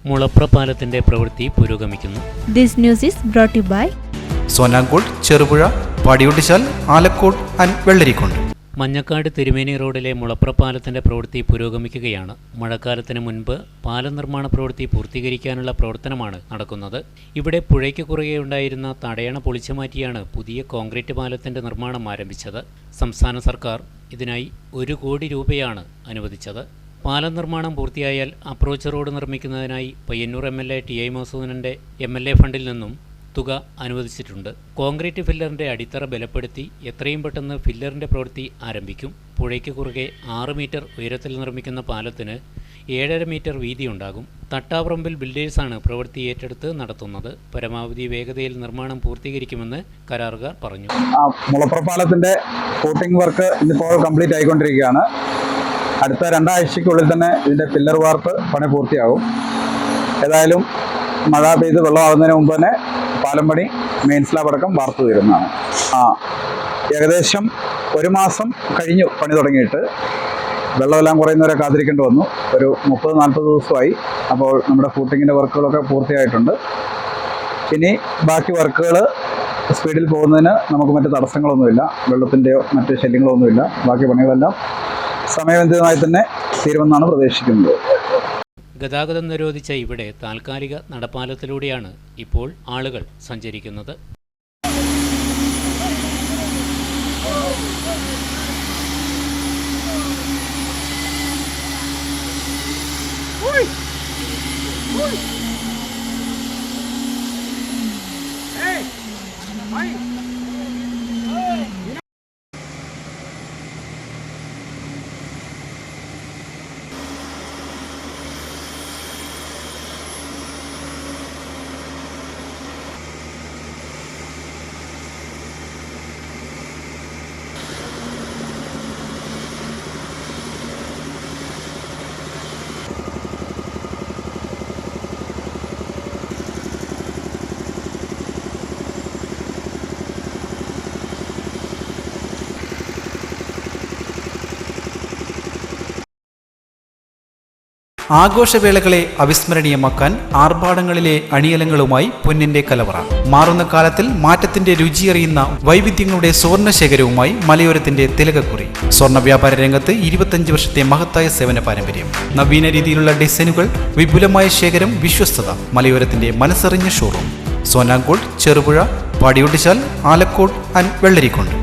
മുളപ്ര പാലത്തിന്റെ പ്രവൃത്തി പുരോഗമിക്കുന്നു. This news is brought you by Sonankode, Cherupuzha, Padiyottuchal, Alakode and Vellarikundu. Manjakkad Thirumeni റോഡിലെ മുളപ്ര പാലത്തിന്റെ പ്രവൃത്തി പുരോഗമിക്കുകയാണ്. മഴക്കാലത്തിന് മുൻപ് പാലം നിർമ്മാണ പ്രവൃത്തി പൂർത്തീകരിക്കാനുള്ള പ്രവർത്തനമാണ് നടക്കുന്നത്. ഇവിടെ പുഴയ്ക്ക് കുറുകെ ഉണ്ടായിരുന്ന തടയണ പൊളിച്ചു മാറ്റിയാണ് പുതിയ കോൺക്രീറ്റ് പാലത്തിന്റെ നിർമ്മാണം ആരംഭിച്ചത്. സംസ്ഥാന സർക്കാർ ഇതിനായി 1 കോടി രൂപയാണ് അനുവദിച്ചത്. പാലം നിർമ്മാണം പൂർത്തിയായാൽ അപ്രോച്ച് റോഡ് നിർമ്മിക്കുന്നതിനായി പയ്യന്നൂർ MLA TI മസൂദനന്റെ MLA ഫണ്ടിൽ നിന്നും തുക അനുവദിച്ചിട്ടുണ്ട്. കോൺക്രീറ്റ് ഫില്ലറിന്റെ അടിത്തറ ബലപ്പെടുത്തി എത്രയും പെട്ടെന്ന് ഫില്ലറിന്റെ പ്രവൃത്തി ആരംഭിക്കും. പുഴയ്ക്ക് കുറുകെ 6 മീറ്റർ ഉയരത്തിൽ നിർമ്മിക്കുന്ന പാലത്തിന് 7.5 മീറ്റർ വീതിയുണ്ടാകും. തട്ടാപറമ്പിൽ ബിൽഡേഴ്സാണ് പ്രവൃത്തി ഏറ്റെടുത്ത് നടത്തുന്നത്. പരമാവധി വേഗതയിൽ നിർമ്മാണം പൂർത്തീകരിക്കുമെന്ന് കരാറുകാർ പറഞ്ഞു. മുളപ്ര പാലത്തിന്റെ ഫൂട്ടിംഗ് വർക്ക് ഇന്നിപ്പോൾ കംപ്ലീറ്റ് ആയിക്കൊണ്ടിരിക്കുകയാണ്. അടുത്ത 2 ആഴ്ചയ്ക്കുള്ളിൽ തന്നെ ഇതിന്റെ പില്ലർ വാർപ്പ് പണി പൂർത്തിയാകും. ഏതായാലും മഴ പെയ്ത് വെള്ളമാകുന്നതിന് മുമ്പ് തന്നെ പാലം പണി മെയിൻ സ്ലാബ് അടക്കം വാർപ്പ് തീരുന്നതാണ്. ഏകദേശം 1 മാസം കഴിഞ്ഞു പണി തുടങ്ങിയിട്ട്. വെള്ളമെല്ലാം കുറയുന്നവരെ കാത്തിരിക്കേണ്ടി വന്നു. ഒരു 30-40 ദിവസമായി. അപ്പോൾ നമ്മുടെ ഫൂട്ടിങ്ങിൻ്റെ വർക്കുകളൊക്കെ പൂർത്തിയായിട്ടുണ്ട്. ഇനി ബാക്കി വർക്കുകൾ സ്പീഡിൽ പോകുന്നതിന് നമുക്ക് മറ്റ് തടസ്സങ്ങളൊന്നുമില്ല. വെള്ളത്തിൻ്റെയോ മറ്റ് ശല്യങ്ങളൊന്നുമില്ല. ബാക്കി പണികളെല്ലാം സമയബന്ധിതമായി തന്നെ തീരുമെന്നാണ് പ്രതീക്ഷിക്കുന്നത്. ഗതാഗതം നിരോധിച്ച ഇവിടെ താൽക്കാലിക നടപ്പാലത്തിലൂടെയാണ് ഇപ്പോൾ ആളുകൾ സഞ്ചരിക്കുന്നത്. ആഘോഷവേളകളെ അവിസ്മരണീയമാക്കാൻ ആർഭാടങ്ങളിലെ അണിയലങ്ങളുമായി പൊന്നിന്റെ കലവറ. മാറുന്ന കാലത്തിൽ മാറ്റത്തിന്റെ രുചിയറിയുന്ന വൈവിധ്യങ്ങളുടെ സുവർണശേഖരവുമായി മലയോരത്തിന്റെ തിലകക്കുറി. സ്വർണ്ണ വ്യാപാര രംഗത്ത് 25 വർഷത്തെ മഹത്തായ സേവന പാരമ്പര്യം. നവീന രീതിയിലുള്ള ഡിസൈനുകൾ, വിപുലമായ ശേഖരം, വിശ്വസ്തത. മലയോരത്തിന്റെ മനസ്സറിഞ്ഞ ഷോറൂം. സോനാങ്കോട്, ചെറുപുഴ, പാടിയൊട്ടിച്ചാൽ, ആലക്കോട് ആൻഡ് വെള്ളരിക്കുണ്ട്.